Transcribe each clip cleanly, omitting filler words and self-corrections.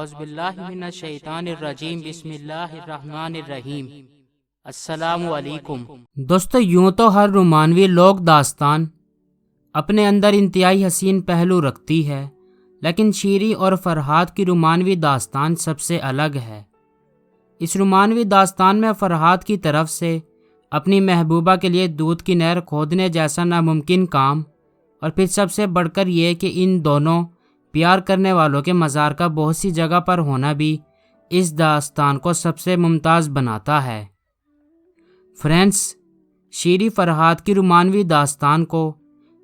اعوذ باللہ من الشیطان الرجیم بسم اللہ الرحمن الرحیم۔ السلام علیکم دوستو، یوں تو ہر رومانوی لوک داستان اپنے اندر انتہائی حسین پہلو رکھتی ہے، لیکن شیری اور فرحاد کی رومانوی داستان سب سے الگ ہے۔ اس رومانوی داستان میں فرحاد کی طرف سے اپنی محبوبہ کے لیے دودھ کی نہر کھودنے جیسا ناممکن کام، اور پھر سب سے بڑھ کر یہ کہ ان دونوں پیار کرنے والوں کے مزار کا بہت سی جگہ پر ہونا بھی اس داستان کو سب سے ممتاز بناتا ہے۔ فرینڈس، شیری فرحاد کی رومانوی داستان کو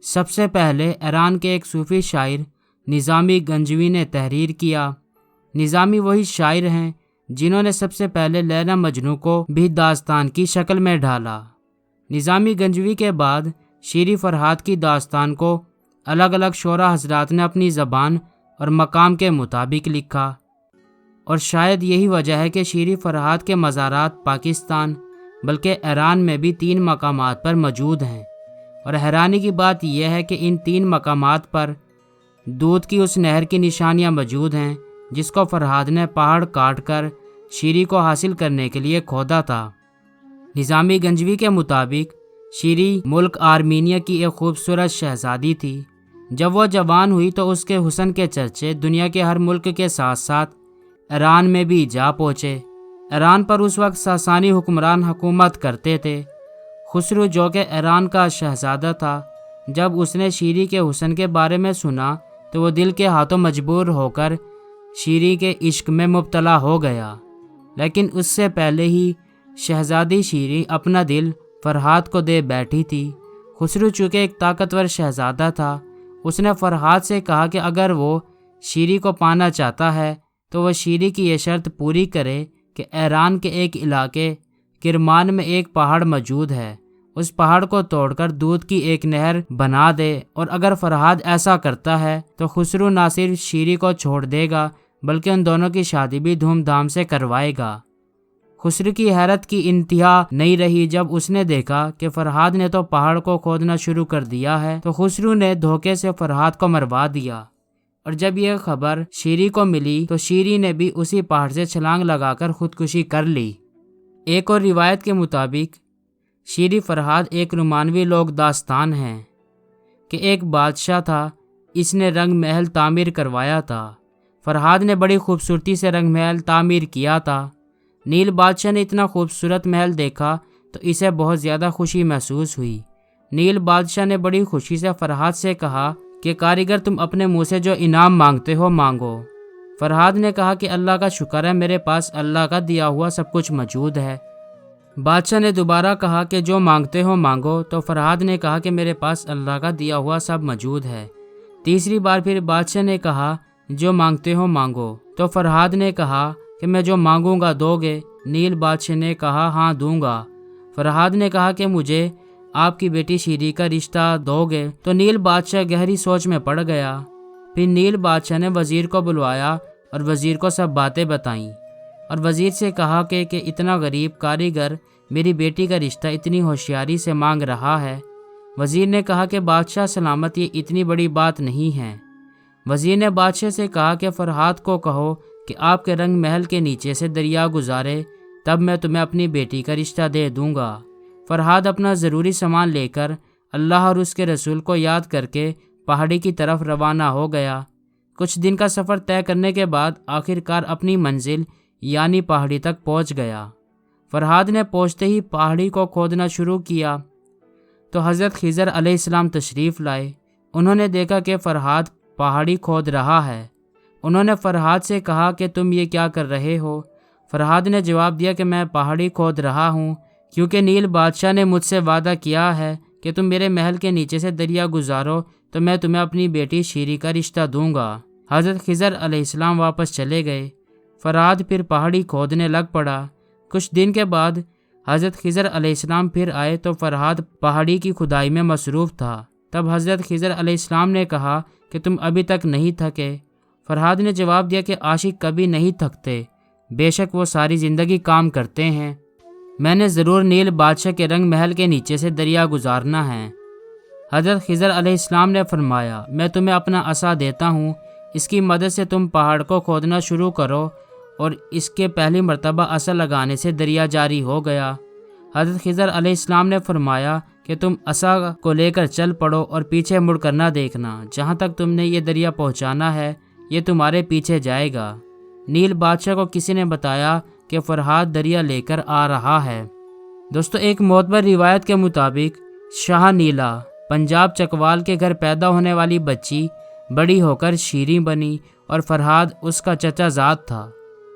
سب سے پہلے ایران کے ایک صوفی شاعر نظامی گنجوی نے تحریر کیا۔ نظامی وہی شاعر ہیں جنہوں نے سب سے پہلے لیلا مجنوں کو بھی داستان کی شکل میں ڈھالا۔ نظامی گنجوی کے بعد شیری فرحاد کی داستان کو الگ الگ شعراء حضرات نے اپنی زبان اور مقام کے مطابق لکھا، اور شاید یہی وجہ ہے کہ شیری فرحاد کے مزارات پاکستان بلکہ ایران میں بھی 3 مقامات پر موجود ہیں، اور حیرانی کی بات یہ ہے کہ ان 3 مقامات پر دودھ کی اس نہر کی نشانیاں موجود ہیں جس کو فرحاد نے پہاڑ کاٹ کر شیری کو حاصل کرنے کے لیے کھودا تھا۔ نظامی گنجوی کے مطابق شیری ملک آرمینیا کی ایک خوبصورت شہزادی تھی۔ جب وہ جوان ہوئی تو اس کے حسن کے چرچے دنیا کے ہر ملک کے ساتھ ساتھ ایران میں بھی جا پہنچے۔ ایران پر اس وقت ساسانی حکمران حکومت کرتے تھے۔ خسرو جو کہ ایران کا شہزادہ تھا، جب اس نے شیری کے حسن کے بارے میں سنا تو وہ دل کے ہاتھوں مجبور ہو کر شیری کے عشق میں مبتلا ہو گیا، لیکن اس سے پہلے ہی شہزادی شیری اپنا دل فرحاد کو دے بیٹھی تھی۔ خسرو چونکہ ایک طاقتور شہزادہ تھا، اس نے فرحاد سے کہا کہ اگر وہ شیری کو پانا چاہتا ہے تو وہ شیری کی یہ شرط پوری کرے کہ ایران کے ایک علاقے کرمان میں ایک پہاڑ موجود ہے، اس پہاڑ کو توڑ کر دودھ کی ایک نہر بنا دے، اور اگر فرحاد ایسا کرتا ہے تو خسرو نہ صرف شیری کو چھوڑ دے گا بلکہ ان دونوں کی شادی بھی دھوم دھام سے کروائے گا۔ خسرو کی حیرت کی انتہا نہیں رہی جب اس نے دیکھا کہ فرحاد نے تو پہاڑ کو کھودنا شروع کر دیا ہے، تو خسرو نے دھوکے سے فرحاد کو مروا دیا، اور جب یہ خبر شیری کو ملی تو شیری نے بھی اسی پہاڑ سے چھلانگ لگا کر خودکشی کر لی۔ ایک اور روایت کے مطابق شیری فرحاد ایک رومانوی لوک داستان ہے کہ ایک بادشاہ تھا، اس نے رنگ محل تعمیر کروایا تھا۔ فرحاد نے بڑی خوبصورتی سے رنگ محل تعمیر کیا تھا۔ نیل بادشاہ نے اتنا خوبصورت محل دیکھا تو اسے بہت زیادہ خوشی محسوس ہوئی۔ نیل بادشاہ نے بڑی خوشی سے فرحاد سے کہا کہ کاریگر، تم اپنے منہ سے جو انعام مانگتے ہو مانگو۔ فرحاد نے کہا کہ اللہ کا شکر ہے، میرے پاس اللہ کا دیا ہوا سب کچھ موجود ہے۔ بادشاہ نے دوبارہ کہا کہ جو مانگتے ہو مانگو، تو فرحاد نے کہا کہ میرے پاس اللہ کا دیا ہوا سب موجود ہے۔ تیسری بار پھر بادشاہ نے کہا جو مانگتے ہو مانگو، تو فرحاد نے کہا کہ میں جو مانگوں گا دو گے؟ نیل بادشاہ نے کہا ہاں دوں گا۔ فرحاد نے کہا کہ مجھے آپ کی بیٹی شیری کا رشتہ دو گے؟ تو نیل بادشاہ گہری سوچ میں پڑ گیا۔ پھر نیل بادشاہ نے وزیر کو بلوایا اور وزیر کو سب باتیں بتائیں، اور وزیر سے کہا کہ اتنا غریب کاریگر میری بیٹی کا رشتہ اتنی ہوشیاری سے مانگ رہا ہے۔ وزیر نے کہا کہ بادشاہ سلامت، یہ اتنی بڑی بات نہیں ہے۔ وزیر نے بادشاہ سے کہا کہ فرحاد کو کہو کہ آپ کے رنگ محل کے نیچے سے دریا گزارے، تب میں تمہیں اپنی بیٹی کا رشتہ دے دوں گا۔ فرحاد اپنا ضروری سامان لے کر اللہ اور اس کے رسول کو یاد کر کے پہاڑی کی طرف روانہ ہو گیا۔ کچھ دن کا سفر طے کرنے کے بعد آخر کار اپنی منزل یعنی پہاڑی تک پہنچ گیا۔ فرحاد نے پہنچتے ہی پہاڑی کو کھودنا شروع کیا تو حضرت خضر علیہ السلام تشریف لائے۔ انہوں نے دیکھا کہ فرحاد پہاڑی کھود رہا ہے۔ انہوں نے فرحاد سے کہا کہ تم یہ کیا کر رہے ہو؟ فرحاد نے جواب دیا کہ میں پہاڑی کھود رہا ہوں کیونکہ نیل بادشاہ نے مجھ سے وعدہ کیا ہے کہ تم میرے محل کے نیچے سے دریا گزارو تو میں تمہیں اپنی بیٹی شیری کا رشتہ دوں گا۔ حضرت خضر علیہ السلام واپس چلے گئے۔ فرحاد پھر پہاڑی کھودنے لگ پڑا۔ کچھ دن کے بعد حضرت خضر علیہ السلام پھر آئے تو فرحاد پہاڑی کی کھدائی میں مصروف تھا۔ تب حضرت خضر علیہ السلام نے کہا کہ تم ابھی تک نہیں تھکے؟ فرحاد نے جواب دیا کہ عاشق کبھی نہیں تھکتے، بے شک وہ ساری زندگی کام کرتے ہیں، میں نے ضرور نیل بادشاہ کے رنگ محل کے نیچے سے دریا گزارنا ہے۔ حضرت خضر علیہ السلام نے فرمایا میں تمہیں اپنا عصا دیتا ہوں، اس کی مدد سے تم پہاڑ کو کھودنا شروع کرو، اور اس کے پہلی مرتبہ عصا لگانے سے دریا جاری ہو گیا۔ حضرت خضر علیہ السلام نے فرمایا کہ تم عصا کو لے کر چل پڑو اور پیچھے مڑ کر نہ دیکھنا، جہاں تک تم نے یہ دریا پہنچانا ہے یہ تمہارے پیچھے جائے گا۔ نیل بادشاہ کو کسی نے بتایا کہ فرحات دریا لے کر آ رہا ہے۔ دوستو، ایک معتبر روایت کے مطابق شاہ نیلا پنجاب چکوال کے گھر پیدا ہونے والی بچی بڑی ہو کر شیریں بنی، اور فرحاد اس کا چچا زاد تھا۔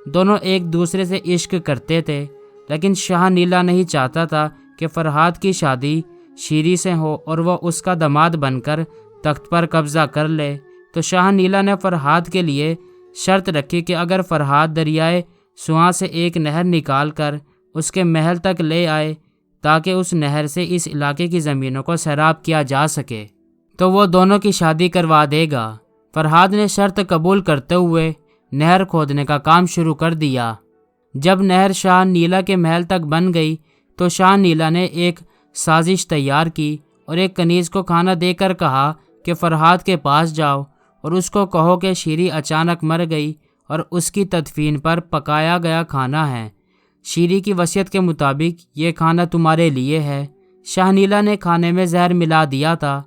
دونوں ایک دوسرے سے عشق کرتے تھے، لیکن شاہ نیلا نہیں چاہتا تھا کہ فرحاد کی شادی شیریں سے ہو اور وہ اس کا داماد بن کر تخت پر قبضہ کر لے۔ تو شاہ نیلا نے فرحاد کے لیے شرط رکھی کہ اگر فرحاد دریائے سواں سے ایک نہر نکال کر اس کے محل تک لے آئے تاکہ اس نہر سے اس علاقے کی زمینوں کو سیراب کیا جا سکے تو وہ دونوں کی شادی کروا دے گا۔ فرحاد نے شرط قبول کرتے ہوئے نہر کھودنے کا کام شروع کر دیا۔ جب نہر شاہ نیلا کے محل تک بن گئی تو شاہ نیلا نے ایک سازش تیار کی اور ایک کنیز کو کھانا دے کر کہا کہ فرحاد کے پاس جاؤ اور اس کو کہو کہ شیریں اچانک مر گئی اور اس کی تدفین پر پکایا گیا کھانا ہے۔ شیریں کی وصیت کے مطابق یہ کھانا تمہارے لیے ہے۔ شاہ نیلا نے کھانے میں زہر ملا دیا تھا۔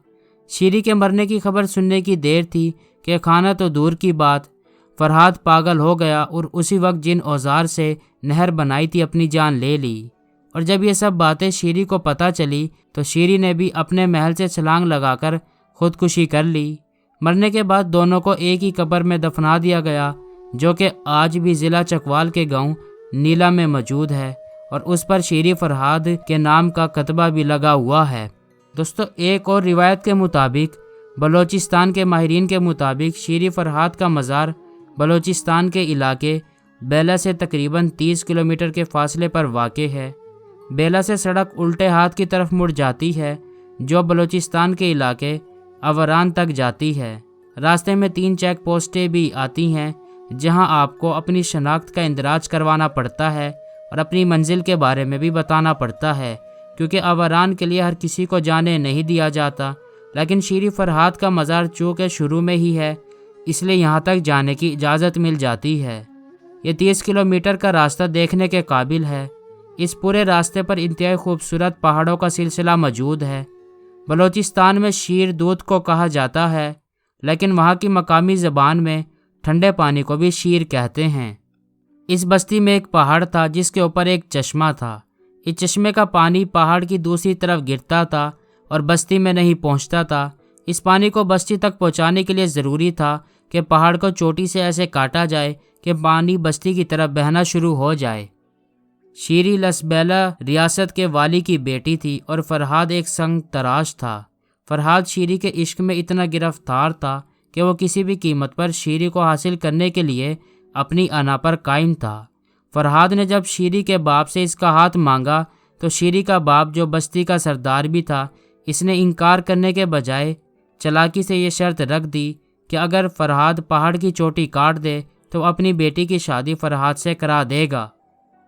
شیریں کے مرنے کی خبر سننے کی دیر تھی کہ کھانا تو دور کی بات، فرحاد پاگل ہو گیا اور اسی وقت جن اوزار سے نہر بنائی تھی اپنی جان لے لی۔ اور جب یہ سب باتیں شیریں کو پتہ چلی تو شیریں نے بھی اپنے محل سے چھلانگ لگا کر خودکشی کر لی۔ مرنے کے بعد دونوں کو ایک ہی قبر میں دفنا دیا گیا، جو کہ آج بھی ضلع چکوال کے گاؤں نیلا میں موجود ہے، اور اس پر شیریں فرحاد کے نام کا کتبہ بھی لگا ہوا ہے۔ دوستو، ایک اور روایت کے مطابق بلوچستان کے ماہرین کے مطابق شیریں فرحاد کا مزار بلوچستان کے علاقے بیلا سے تقریباً 30 کلومیٹر کے فاصلے پر واقع ہے۔ بیلا سے سڑک الٹے ہاتھ کی طرف مڑ جاتی ہے جو بلوچستان کے علاقے اوران تک جاتی ہے۔ راستے میں 3 چیک پوسٹیں بھی آتی ہیں جہاں آپ کو اپنی شناخت کا اندراج کروانا پڑتا ہے اور اپنی منزل کے بارے میں بھی بتانا پڑتا ہے، کیونکہ اوران کے لیے ہر کسی کو جانے نہیں دیا جاتا۔ لیکن شیریں فرحاد کا مزار چونکہ شروع میں ہی ہے اس لیے یہاں تک جانے کی اجازت مل جاتی ہے۔ یہ 30 کلومیٹر کا راستہ دیکھنے کے قابل ہے۔ اس پورے راستے پر انتہائی خوبصورت پہاڑوں کا سلسلہ موجود ہے۔ بلوچستان میں شیر دودھ کو کہا جاتا ہے، لیکن وہاں کی مقامی زبان میں ٹھنڈے پانی کو بھی شیر کہتے ہیں۔ اس بستی میں ایک پہاڑ تھا جس کے اوپر ایک چشمہ تھا۔ اس چشمے کا پانی پہاڑ کی دوسری طرف گرتا تھا اور بستی میں نہیں پہنچتا تھا۔ اس پانی کو بستی تک پہنچانے کے لیے ضروری تھا کہ پہاڑ کو چوٹی سے ایسے کاٹا جائے کہ پانی بستی کی طرف بہنا شروع ہو جائے۔ شیریں لسبیلا ریاست کے والی کی بیٹی تھی اور فرحاد ایک سنگ تراش تھا۔ فرحاد شیریں کے عشق میں اتنا گرفتار تھا کہ وہ کسی بھی قیمت پر شیریں کو حاصل کرنے کے لیے اپنی انا پر قائم تھا۔ فرحاد نے جب شیریں کے باپ سے اس کا ہاتھ مانگا تو شیریں کا باپ جو بستی کا سردار بھی تھا، اس نے انکار کرنے کے بجائے چالاکی سے یہ شرط رکھ دی کہ اگر فرحاد پہاڑ کی چوٹی کاٹ دے تو اپنی بیٹی کی شادی فرحاد سے کرا دے گا۔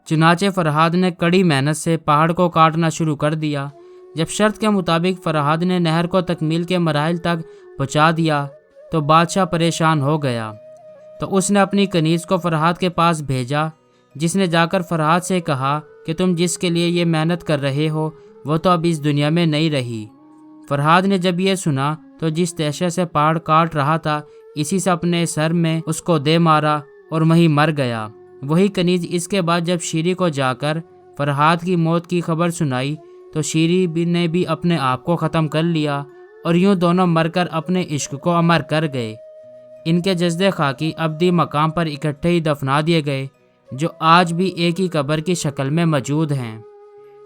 چنانچہ فرحاد نے کڑی محنت سے پہاڑ کو کاٹنا شروع کر دیا۔ جب شرط کے مطابق فرحاد نے نہر کو تکمیل کے مراحل تک پہنچا دیا تو بادشاہ پریشان ہو گیا، تو اس نے اپنی کنیز کو فرحاد کے پاس بھیجا، جس نے جا کر فرحاد سے کہا کہ تم جس کے لیے یہ محنت کر رہے ہو وہ تو اب اس دنیا میں نہیں رہی۔ فرحاد نے جب یہ سنا تو جس دہشت سے پہاڑ کاٹ رہا تھا اسی سے اپنے سر میں اس کو دے مارا اور وہیں مر گیا۔ وہی کنیز اس کے بعد جب شیریں کو جا کر فرحاد کی موت کی خبر سنائی تو شیریں نے بھی اپنے آپ کو ختم کر لیا اور یوں دونوں مر کر اپنے عشق کو امر کر گئے۔ ان کے جسد خاکی ابدی مقام پر اکٹھے ہی دفنا دیے گئے، جو آج بھی ایک ہی قبر کی شکل میں موجود ہیں۔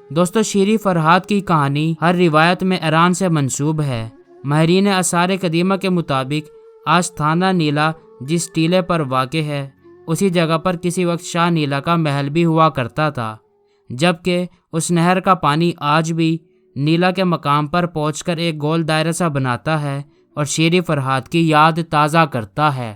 دوستو، شیریں فرحاد کی کہانی ہر روایت میں ایران سے منسوب ہے۔ ماہرین آثار قدیمہ کے مطابق آج تھانہ نیلا جس ٹیلے پر واقع ہے اسی جگہ پر کسی وقت شاہ نیلا کا محل بھی ہوا کرتا تھا، جبکہ اس نہر کا پانی آج بھی نیلا کے مقام پر پہنچ کر ایک گول دائرہ سا بناتا ہے اور شیریں فرحاد کی یاد تازہ کرتا ہے۔